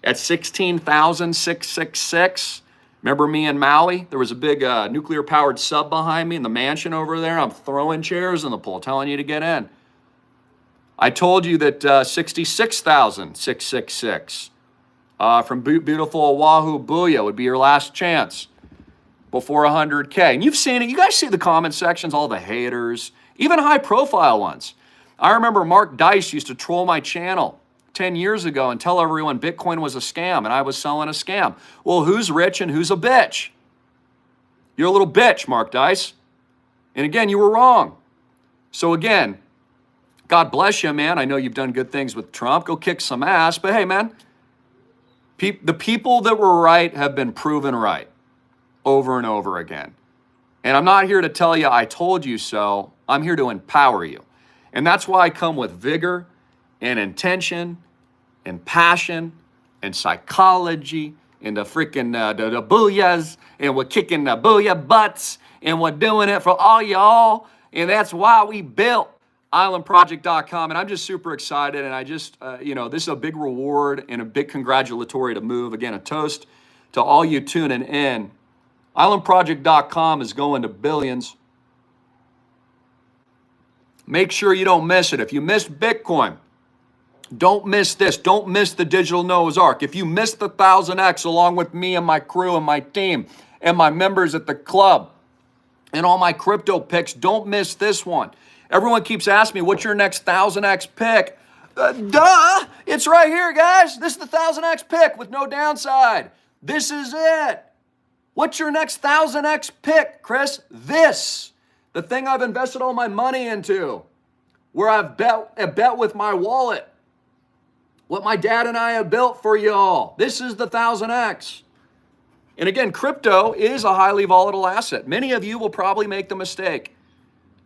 [SPEAKER 1] At 16,666, remember me in Maui? There was a big nuclear-powered sub behind me in the mansion over there. I'm throwing chairs in the pool, telling you to get in. I told you that 66,666 from beautiful Oahu, Booyah would be your last chance before 100K. And you've seen it. You guys see the comment sections, all the haters, even high-profile ones. I remember Mark Dice used to troll my channel 10 years ago and tell everyone Bitcoin was a scam and I was selling a scam. Well, who's rich and who's a bitch? You're a little bitch, Mark Dice. And again, you were wrong. So again, God bless you, man. I know you've done good things with Trump. Go kick some ass. But hey, man, the people that were right have been proven right over and over again. And I'm not here to tell you I told you so. I'm here to empower you. And that's why I come with vigor and intention and passion and psychology and the freaking the booyahs, and we're kicking the booyah butts, and we're doing it for all y'all. And that's why we built islandproject.com. And I'm just super excited. And I just, this is a big reward and a big congratulatory to move. Again, a toast to all you tuning in. Islandproject.com is going to billions. Make sure you don't miss it. If you missed Bitcoin, don't miss this. Don't miss the digital Noah's Ark. If you missed the 1000X along with me and my crew and my team and my members at the club and all my crypto picks, don't miss this one. Everyone keeps asking me, what's your next 1000X pick? Duh! It's right here, guys. This is the 1000X pick with no downside. This is it. What's your next 1000X pick, Chris? This. The thing I've invested all my money into, where I've bet with my wallet. What my dad and I have built for y'all. This is the 1000X. And again, crypto is a highly volatile asset. Many of you will probably make the mistake.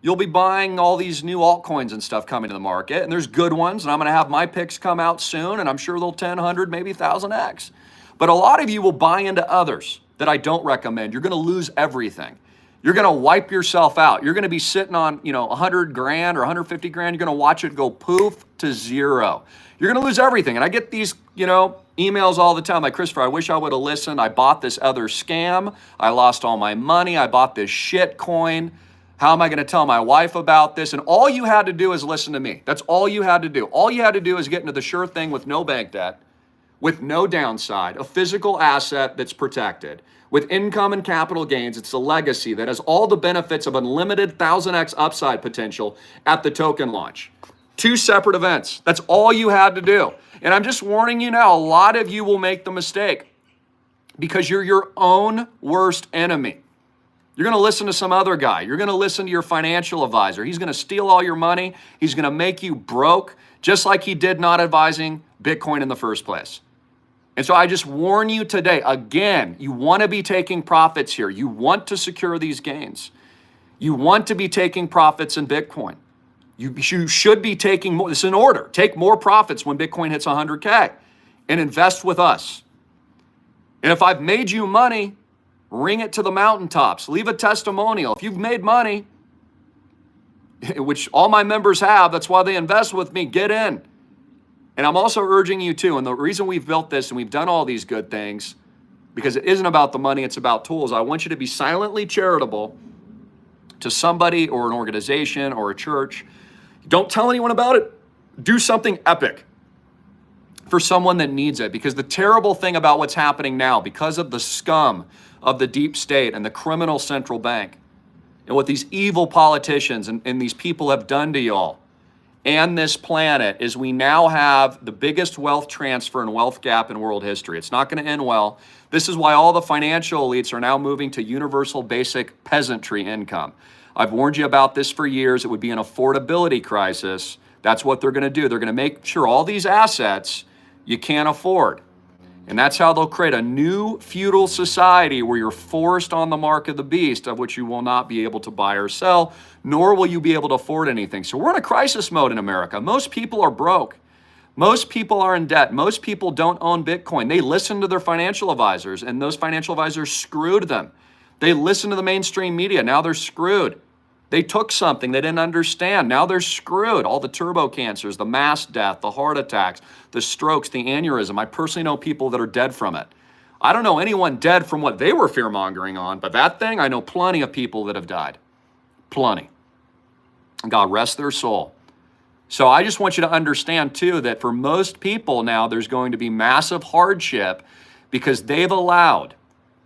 [SPEAKER 1] You'll be buying all these new altcoins and stuff coming to the market, and there's good ones, and I'm going to have my picks come out soon, and I'm sure they'll 10, 100, maybe 1000X. But a lot of you will buy into others that I don't recommend. You're going to lose everything. You're going to wipe yourself out. You're going to be sitting on, 100 grand or 150 grand. You're going to watch it go poof to zero. You're going to lose everything. And I get these, emails all the time like, Christopher, I wish I would have listened. I bought this other scam. I lost all my money. I bought this shit coin. How am I going to tell my wife about this? And all you had to do is listen to me. That's all you had to do. All you had to do is get into the sure thing with no bank debt, with no downside, a physical asset that's protected, with income and capital gains. It's a legacy that has all the benefits of unlimited 1000X upside potential at the token launch. 2 separate events. That's all you had to do. And I'm just warning you now, a lot of you will make the mistake because you're your own worst enemy. You're going to listen to some other guy. You're going to listen to your financial advisor. He's going to steal all your money. He's going to make you broke, just like he did not advising Bitcoin in the first place. And so I just warn you today, again, you want to be taking profits here. You want to secure these gains. You want to be taking profits in Bitcoin. You should be taking more. This is an order. Take more profits when Bitcoin hits 100K and invest with us. And if I've made you money, ring it to the mountaintops. Leave a testimonial. If you've made money, which all my members have, that's why they invest with me, get in. And I'm also urging you too, and the reason we've built this and we've done all these good things, because it isn't about the money, it's about tools. I want you to be silently charitable to somebody or an organization or a church. Don't tell anyone about it. Do something epic for someone that needs it. Because the terrible thing about what's happening now, because of the scum of the deep state and the criminal central bank, and what these evil politicians and these people have done to y'all and this planet, is we now have the biggest wealth transfer and wealth gap in world history. It's not going to end well. This is why all the financial elites are now moving to universal basic peasantry income. I've warned you about this for years. It would be an affordability crisis. That's what they're going to do. They're going to make sure all these assets you can't afford. And that's how they'll create a new feudal society where you're forced on the mark of the beast, of which you will not be able to buy or sell, nor will you be able to afford anything. So we're in a crisis mode in America. Most people are broke. Most people are in debt. Most people don't own Bitcoin. They listen to their financial advisors, and those financial advisors screwed them. They listened to the mainstream media. Now they're screwed. They took something they didn't understand. Now they're screwed. All the turbo cancers, the mass death, the heart attacks, the strokes, the aneurysm. I personally know people that are dead from it. I don't know anyone dead from what they were fear-mongering on, but that thing, I know plenty of people that have died. Plenty. God rest their soul. So I just want you to understand, too, that for most people now, there's going to be massive hardship because they've allowed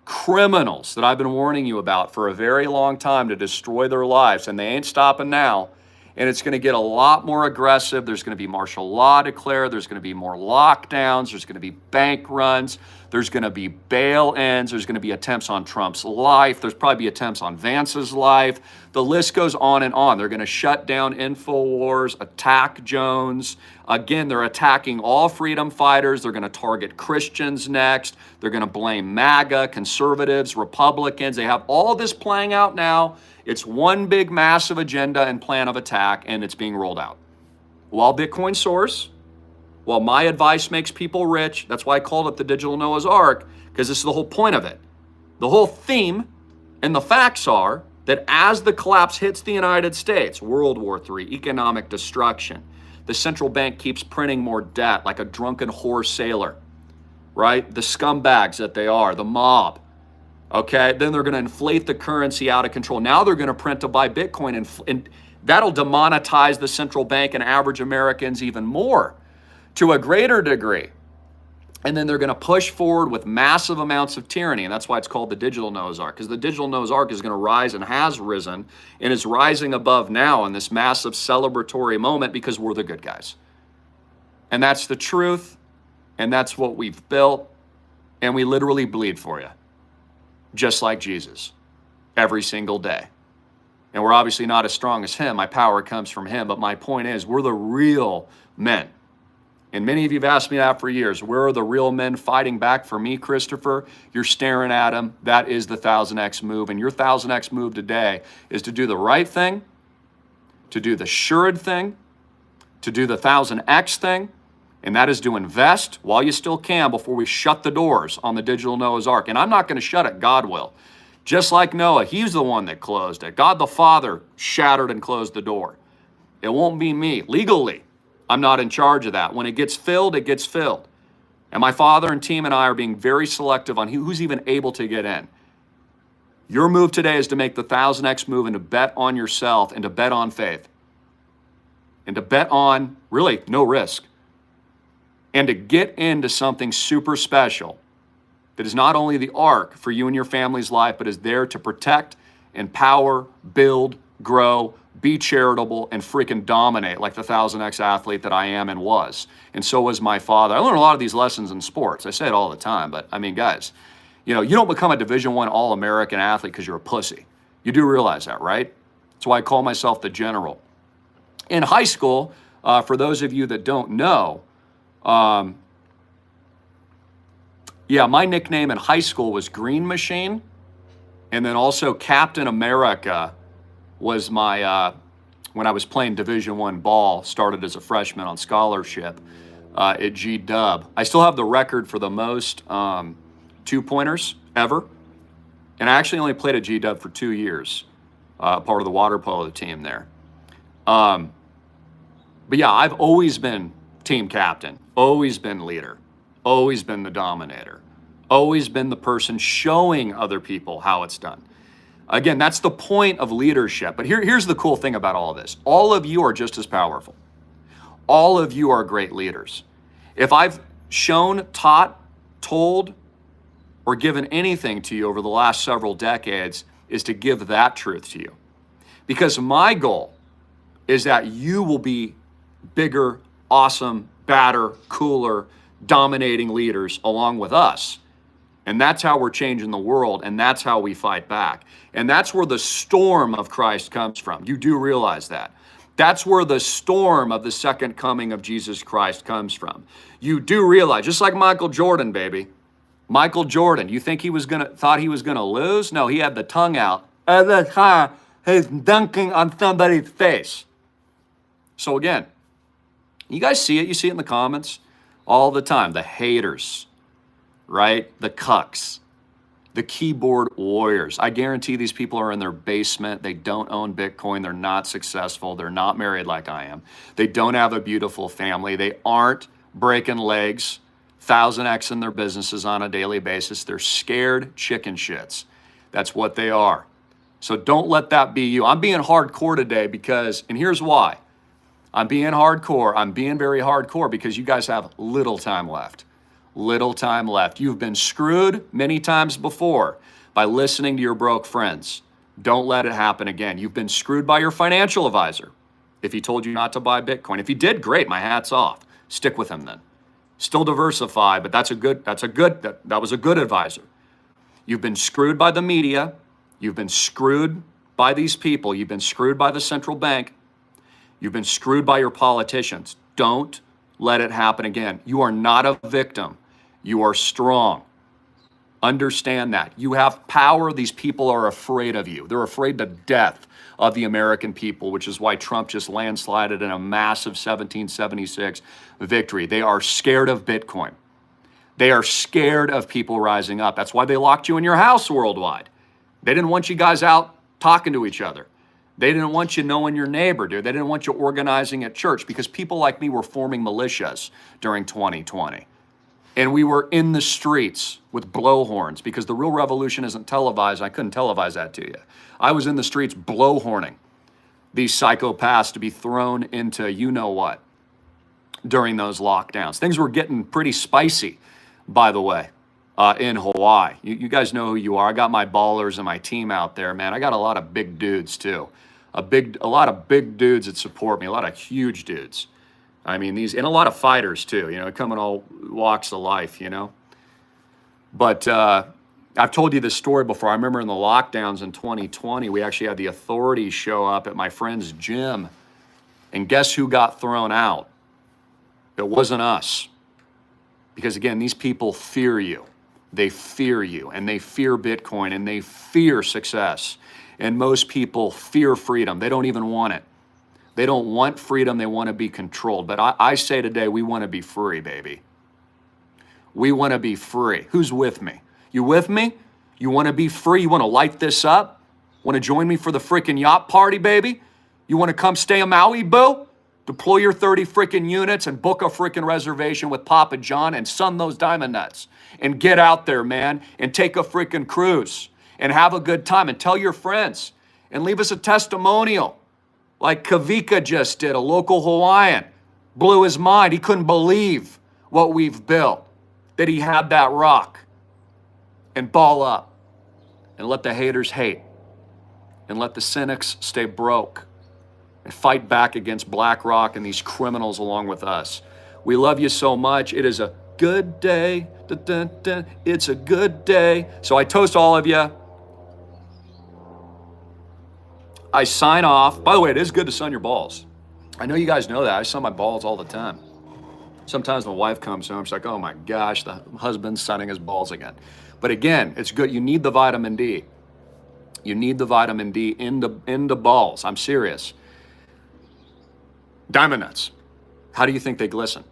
[SPEAKER 1] criminals that I've been warning you about for a very long time to destroy their lives, and they ain't stopping now. And it's going to get a lot more aggressive. There's going to be martial law declared. There's going to be more lockdowns. There's going to be bank runs. There's going to be bail-ins. There's going to be attempts on Trump's life. There's probably be attempts on Vance's life. The list goes on and on. They're going to shut down InfoWars, attack Jones. Again, they're attacking all freedom fighters. They're going to target Christians next. They're going to blame MAGA, conservatives, Republicans. They have all this playing out now. It's one big massive agenda and plan of attack, and it's being rolled out. While Bitcoin soars, While my advice makes people rich, that's why I called it the digital Noah's Ark, because this is the whole point of it. The whole theme and the facts are that as the collapse hits the United States, World War III, economic destruction, the central bank keeps printing more debt like a drunken whore sailor, right? The scumbags that they are, the mob. Okay, then they're going to inflate the currency out of control. Now they're going to print to buy Bitcoin, and that'll demonetize the central bank and average Americans even more to a greater degree. And then they're going to push forward with massive amounts of tyranny. And that's why it's called the digital Noah's Ark, because the digital Noah's Ark is going to rise and has risen and is rising above now in this massive celebratory moment because we're the good guys. And that's the truth. And that's what we've built. And we literally bleed for you, just like Jesus, every single day. And we're obviously not as strong as him. My power comes from him. But my point is, we're the real men. And many of you have asked me that for years. Where are the real men fighting back for me, Christopher? You're staring at them. That is the 1000X move. And your 1000X move today is to do the right thing, to do the sured thing, to do the 1000X thing, and that is to invest while you still can before we shut the doors on the digital Noah's Ark. And I'm not going to shut it, God will. Just like Noah, he's the one that closed it. God the Father shattered and closed the door. It won't be me. Legally, I'm not in charge of that. When it gets filled, it gets filled. And my father and team and I are being very selective on who's even able to get in. Your move today is to make the 1000X move and to bet on yourself and to bet on faith. And to bet on, really, no risk. And to get into something super special that is not only the ark for you and your family's life, but is there to protect, empower, build, grow, be charitable, and freaking dominate like the 1000X athlete that I am and was. And so was my father. I learned a lot of these lessons in sports. I say it all the time, but I mean, guys, you don't become a Division I All-American athlete because you're a pussy. You do realize that, right? That's why I call myself the general. In high school, for those of you that don't know, my nickname in high school was Green Machine. And then also Captain America was my, when I was playing Division I ball, started as a freshman on scholarship at G-Dub. I still have the record for the most two-pointers ever. And I actually only played at G-Dub for 2 years, part of the water polo team there. But yeah, I've always been team captain, always been leader, always been the dominator, always been the person showing other people how it's done. Again, that's the point of leadership. But here's the cool thing about all of this. All of you are just as powerful. All of you are great leaders. If I've shown, taught, told, or given anything to you over the last several decades, is to give that truth to you. Because my goal is that you will be bigger, awesome, badder, cooler, dominating leaders along with us. And that's how we're changing the world, and that's how we fight back. And that's where the storm of Christ comes from. You do realize that. That's where the storm of the second coming of Jesus Christ comes from. You do realize, just like Michael Jordan, baby. Michael Jordan, you think thought he was gonna lose? No, he had the tongue out. At the time, he's dunking on somebody's face. So again, you guys see it. You see it in the comments all the time. The haters, right? The cucks, the keyboard warriors. I guarantee these people are in their basement. They don't own Bitcoin. They're not successful. They're not married like I am. They don't have a beautiful family. They aren't breaking legs, 1000X in their businesses on a daily basis. They're scared chicken shits. That's what they are. So don't let that be you. I'm being hardcore today because, and here's why. I'm being hardcore. I'm being very hardcore because you guys have little time left. Little time left. You've been screwed many times before by listening to your broke friends. Don't let it happen again. You've been screwed by your financial advisor if he told you not to buy Bitcoin. If he did, great, my hat's off. Stick with him then. Still diversify, but that was a good advisor. You've been screwed by the media. You've been screwed by these people. You've been screwed by the central bank. You've been screwed by your politicians. Don't let it happen again. You are not a victim. You are strong. Understand that. You have power. These people are afraid of you. They're afraid to death of the American people, which is why Trump just landslided in a massive 1776 victory. They are scared of Bitcoin. They are scared of people rising up. That's why they locked you in your house worldwide. They didn't want you guys out talking to each other. They didn't want you knowing your neighbor, dude. They didn't want you organizing at church because people like me were forming militias during 2020. And we were in the streets with blowhorns because the real revolution isn't televised. I couldn't televise that to you. I was in the streets blowhorning these psychopaths to be thrown into you-know-what during those lockdowns. Things were getting pretty spicy, by the way, in Hawaii. You guys know who you are. I got my ballers and my team out there, man. I got a lot of big dudes, too. A lot of big dudes that support me, a lot of huge dudes. I mean, and a lot of fighters too, come in all walks of life, But I've told you this story before. I remember in the lockdowns in 2020, we actually had the authorities show up at my friend's gym. And guess who got thrown out? It wasn't us. Because again, these people fear you. They fear you, and they fear Bitcoin, and they fear success. And most people fear freedom. They don't even want it. They don't want freedom. They want to be controlled. But I say today, we want to be free, baby. We want to be free. Who's with me? You with me? You want to be free? You want to light this up? Want to join me for the freaking yacht party, baby? You want to come stay in Maui, boo? Deploy your 30 freaking units and book a freaking reservation with Papa John and sun those diamond nuts. And get out there, man, and take a freaking cruise and have a good time and tell your friends and leave us a testimonial. Like Kavika just did, a local Hawaiian. Blew his mind. He couldn't believe what we've built, that he had that rock. And ball up. And let the haters hate. And let the cynics stay broke. And fight back against BlackRock and these criminals along with us. We love you so much. It is a good day. Dun, dun, dun. It's a good day. So I toast all of you. I sign off. By the way, it is good to sun your balls. I know you guys know that. I sun my balls all the time. Sometimes my wife comes home, she's like, oh my gosh, the husband's sunning his balls again. But again, it's good. You need the vitamin D. You need the vitamin D in the balls. I'm serious. Diamond nuts. How do you think they glisten?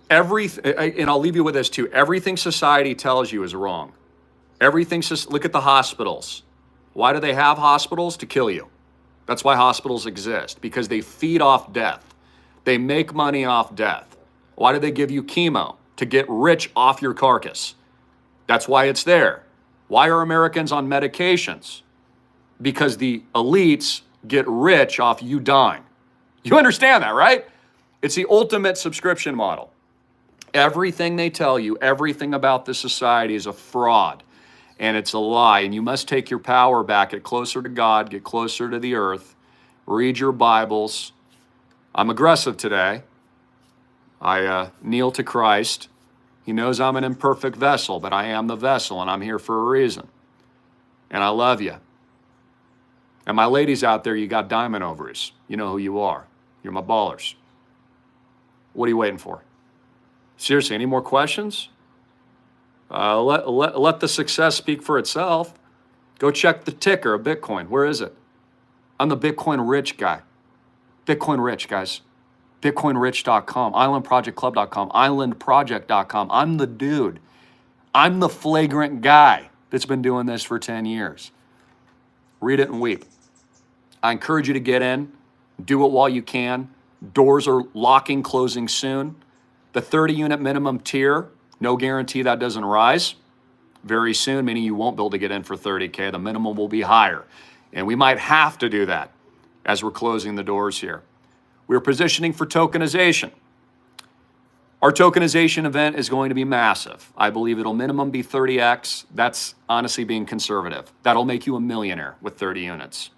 [SPEAKER 1] And I'll leave you with this too. Everything society tells you is wrong. Look at the hospitals. Why do they have hospitals? To kill you. That's why hospitals exist, because they feed off death. They make money off death. Why do they give you chemo? To get rich off your carcass. That's why it's there. Why are Americans on medications? Because the elites get rich off you dying. You understand that, right? It's the ultimate subscription model. Everything they tell you, everything about this society is a fraud. And it's a lie, and you must take your power back, get closer to God, get closer to the earth, read your Bibles. I'm aggressive today. I kneel to Christ. He knows I'm an imperfect vessel, but I am the vessel, and I'm here for a reason. And I love you. And my ladies out there, you got diamond ovaries. You know who you are. You're my ballers. What are you waiting for? Seriously, any more questions? Let the success speak for itself. Go check the ticker of Bitcoin. Where is it? I'm the Bitcoin rich guy. Bitcoin rich, guys. BitcoinRich.com, IslandProjectClub.com, IslandProject.com. I'm the dude. I'm the flagrant guy that's been doing this for 10 years. Read it and weep. I encourage you to get in. Do it while you can. Doors are locking, closing soon. The 30 unit minimum tier, no guarantee that doesn't rise very soon, meaning you won't be able to get in for 30K. The minimum will be higher. And we might have to do that as we're closing the doors here. We're positioning for tokenization. Our tokenization event is going to be massive. I believe it'll minimum be 30X. That's honestly being conservative. That'll make you a millionaire with 30 units.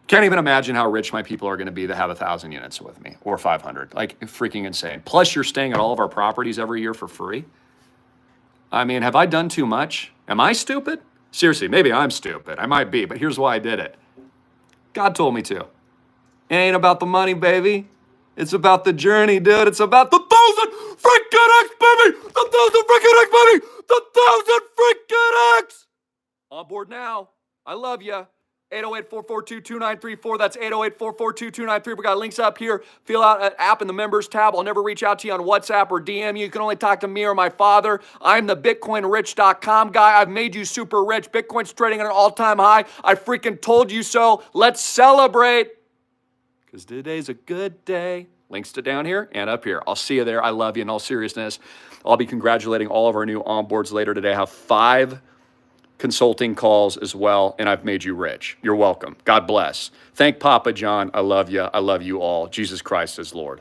[SPEAKER 1] Can't even imagine how rich my people are going to be that have 1,000 units with me, or 500. Like, freaking insane. Plus, you're staying at all of our properties every year for free. I mean, have I done too much? Am I stupid? Seriously, maybe I'm stupid. I might be, but here's why I did it. God told me to. It ain't about the money, baby. It's about the journey, dude. It's about the 1,000 freaking X, baby! The 1,000 freaking X, baby! The 1,000 freaking X! On board now. I love you. 808-442-2934. That's 808-442-2934. We got links up here. Fill out an app in the members tab. I'll never reach out to you on WhatsApp or DM you. You can only talk to me or my father. I'm the BitcoinRich.com guy. I've made you super rich. Bitcoin's trading at an all-time high. I freaking told you so. Let's celebrate. Because today's a good day. Links to down here and up here. I'll see you there. I love you in all seriousness. I'll be congratulating all of our new onboards later today. I have 5 consulting calls as well, and I've made you rich. You're welcome. God bless. Thank Papa John. I love you. I love you all. Jesus Christ is Lord.